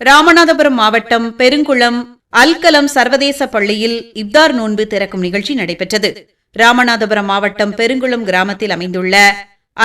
ராமநாதபுரம் மாவட்டம் பெருங்குளம் அல்கலம் சர்வதேச பள்ளியில் இப்தார் நோன்பு திறக்கும் நிகழ்ச்சி நடைபெற்றது. ராமநாதபுரம் மாவட்டம் பெருங்குளம் கிராமத்தில் அமைந்துள்ள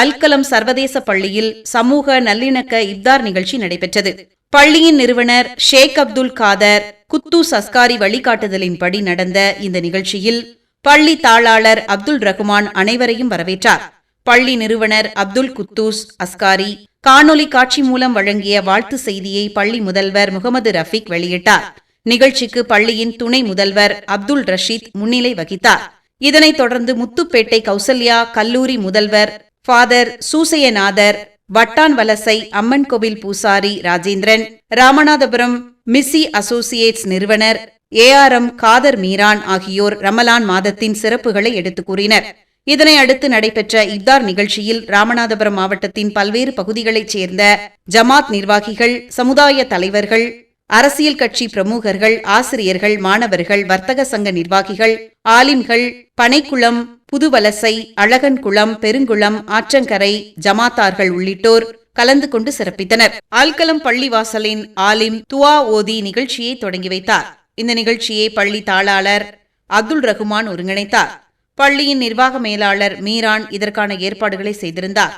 அல்கலம் சர்வதேச பள்ளியில் சமூக நல்லிணக்க இப்தார் நிகழ்ச்சி நடைபெற்றது. பள்ளியின் நிறுவனர் ஷேக் அப்துல் காதர் குத்தூஸ் அஸ்காரி வழிகாட்டுதலின்படி நடந்த இந்த நிகழ்ச்சியில் பள்ளி தாளாளர் அப்துல் ரகுமான் அனைவரையும் வரவேற்றார். பள்ளி நிறுவனர் அப்துல் குத்தூஸ் அஸ்காரி காணொலி காட்சி மூலம் வழங்கிய வாழ்த்து செய்தியை பள்ளி முதல்வர் முகமது ரஃபீக் வெளியிட்டார். நிகழ்ச்சிக்கு பள்ளியின் துணை முதல்வர் அப்துல் ரஷீத் முன்னிலை வகித்தார். இதனைத் தொடர்ந்து முத்துப்பேட்டை கௌசல்யா கல்லூரி முதல்வர் ஃபாதர் சூசையநாதர், வட்டான் வலசை அம்மன் கோவில் பூசாரி ராஜேந்திரன், ராமநாதபுரம் மிஸ்ஸி அசோசியேட்ஸ் நிறுவனர் ARM காதர் மீரான் ஆகியோர் ரமலான் மாதத்தின் சிறப்புகளை எடுத்துக் கூறினர். இதனை அடுத்து நடைபெற்ற இப்தார் நிகழ்ச்சியில் ராமநாதபுரம் மாவட்டத்தின் பல்வேறு பகுதிகளைச் சேர்ந்த ஜமாத் நிர்வாகிகள், சமுதாய தலைவர்கள், அரசியல் கட்சி பிரமுகர்கள், ஆசிரியர்கள், மாணவர்கள், வர்த்தக சங்க நிர்வாகிகள், ஆலிம்கள், பனைக்குளம், புதுவலசை, அழகன்குளம், பெருங்குளம், ஆற்றங்கரை ஜமாத்தார்கள் உள்ளிட்டோர் கலந்து கொண்டு சிறப்பித்தனர். ஆல்கலம் பள்ளிவாசலின் ஆலிம் துவா ஓதி நிகழ்ச்சியை தொடங்கி வைத்தார். இந்த நிகழ்ச்சியை பள்ளி தாளாளர் அப்துல் ரகுமான் ஒருங்கிணைத்தார். பள்ளியின் நிர்வாக மேலாளர் மீரான் இதற்கான ஏற்பாடுகளை செய்திருந்தார்.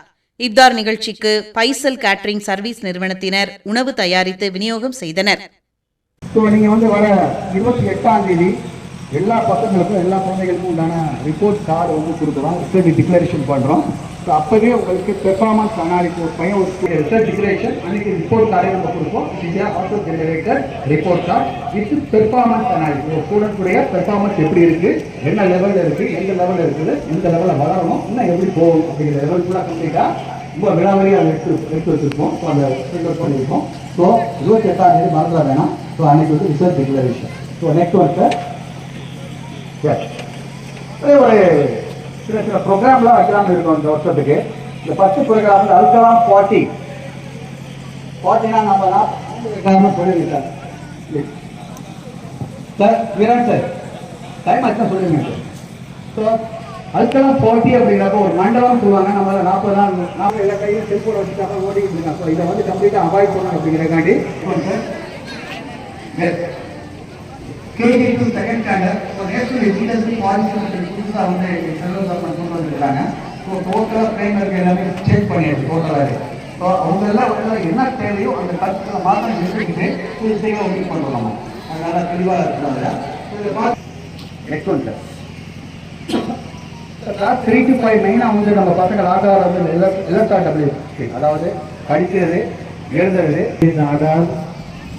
இப்தார் நிகழ்ச்சிக்கு பைசல் கேட்டரிங் சர்வீஸ் நிறுவனத்தினர் உணவு தயாரித்து விநியோகம் செய்தனர். நீங்க வர 28ஆம் தேதி எல்லா பசங்களுக்கும் எல்லா குழந்தைகளுக்கும் உண்டான ரிப்போர்ட் கார்டு கொடுக்குறோம், ரிசல்ட் டிக்ளரேஷன் பண்றோம். அப்பவே உங்களுக்கு பெர்ஃபார்மன்ஸ் அனாலிசிஸ் ஒரு பையன் ஒரு ரிசல்ட் டிக்ளரேஷன் அன்னைக்கு ரிப்போர்ட் கார்டே நம்ம கொடுப்போம். Auto generator report card with performance analysis, ஒரு ஸ்டூடெண்ட்ஸுடைய பெர்ஃபார்மன்ஸ் எப்படி இருக்கு, என்ன லெவலில் இருக்கு, எந்த லெவலில் இருக்குது, எந்த லெவலில் வளரணும், இன்னும் எப்படி போகும் அப்படிங்கிற லெவல் ஃபுல்லாக கம்ப்ளீட்டாக ரொம்ப விழாவறியாக அதை எடுத்து வச்சிருக்கோம். ஸோ அந்த ஃபில்டர் பண்ணியிருக்கோம். ஸோ 28ஆம் தேதி மறந்துட வேணாம். ஸோ அன்னைக்கு result declaration. So next one sir ஒரு சில சில ப்ரோக்ராம்லாம் வைக்கலாம்னு இருக்கோம் இந்த வருஷத்துக்கு. இந்த ஃபர்ஸ்ட் ப்ரோக்ராம் அல்கலாம் 40 நம்ம சொல்லியிருக்காங்க சார். வீரன் சார் டைம் ஆச்சுன்னா சொல்லுங்க சார். ஸோ அல்கலாம் 40 அப்படிங்கிறப்ப ஒரு மண்டபம் சொல்லுவாங்க. நம்மளால 40 நாள் நாம எல்லா கையும் செல்போனை வச்சுட்டாங்க ஓடிக்கிட்டு இருக்காங்க. ஸோ இதை கம்ப்ளீட்டாக அவாய்ட் பண்ணணும் அப்படிங்கிறக்காண்டி KG to second standard for national leadership policy புதுசாக சென்ட்ரல் கவர்மெண்ட் கொண்டு வந்துருக்காங்க. ஸோ டோட்டலாக பிரைமருக்கு எல்லாமே செக் பண்ணியாச்சு டோட்டலாக. ஸோ அவங்க எல்லாம் என்ன தேவையோ அந்த கருத்துக்களை மாற்றம் எடுத்துக்கிட்டு புதுசையாக ஒர்க் பண்ணுறோம். அதனால தெளிவாக இருக்கிறாங்க. நெக்ஸ்ட் ஒன் சார் 3 to 5 மெயினாக நம்ம பசங்க ஆதார் LSRW, அதாவது படிக்கிறது, எழுதுறது. Aadhaar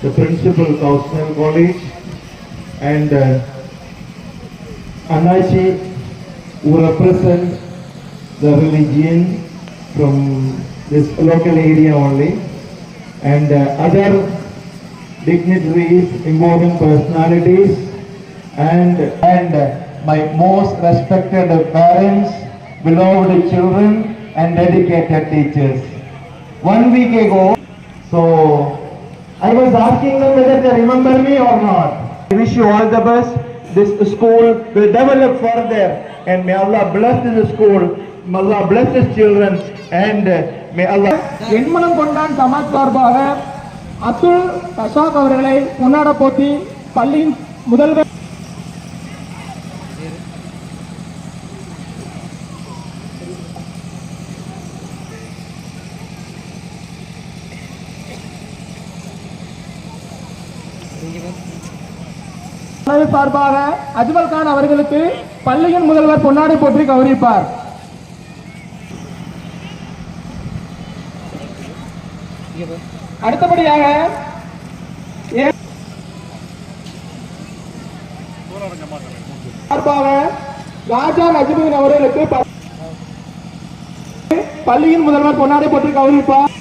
the principal Kausal College and Anachi, who represent the religion from this local area only, and other dignitaries, important personalities, and my most respected parents, beloved children, and dedicated teachers. 1 week ago, so I was asking them whether they remember me or not. I wish you all the best. This school will develop further, and may Allah bless this school, may Allah bless His children, and may Allah. எண்மனம் கொண்டான் சமாஜ் சார்பாக அப்துல் ரஷாக் அவர்களை கொண்டாட போட்டி பள்ளியின் முதல்வர் சார்பாக அஜ்மல் கான் அவர்களுக்கு பள்ளியின் முதல்வர் பொன்னாடை போற்றி கௌரவிப்பார். அடுத்தபடியாக சார்பாக ராஜா நஜ்முதீன் அவர்களுக்கு பள்ளியின் முதல்வர் பொன்னாடை போற்றி கௌரவிப்பார்.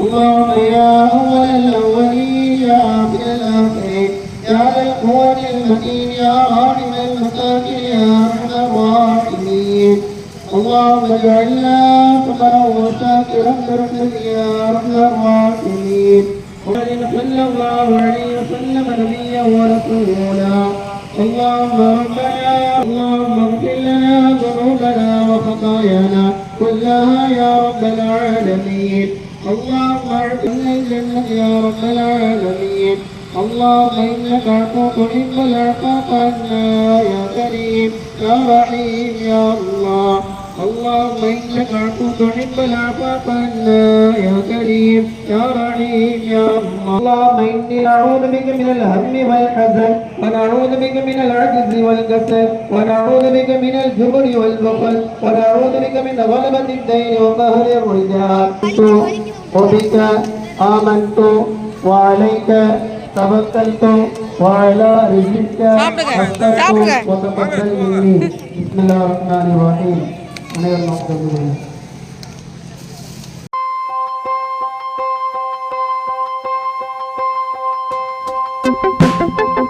اللهم يا أول الأولين يا آخر الآخرين يا ذا القوة المتين يا راحم المساكين يا أرحم الراحمين. اللهم اجعلنا شكرا وشاكرا برحمتك يا أرحم الراحمين. صلى الله عليه وسلم نبيا ورسولا. اللهم ربنا اللهم اغفر لنا خطايانا كلها يا رب العالمين. اللهم ارزقنا الجنة يا رب العالمين. اللهم إنك عفو تحب العفو عنا يا كريم يا رحيم يا الله. اللهم إنك عفو تحب العفو عنا يا كريم يا رحيم يا الله. اللهم إني أعوذ بك من الهم والحزن ونعوذ بك من العجز والكسل ونعوذ بك من الجبن والبخل ونعوذ بك من غلبة الدين وقهر الرجال. وبك آمنت وعليك توكلت وعلى رزقك أسلمت وتقبل مني. بسم الله الرحمن الرحيم. Thank you.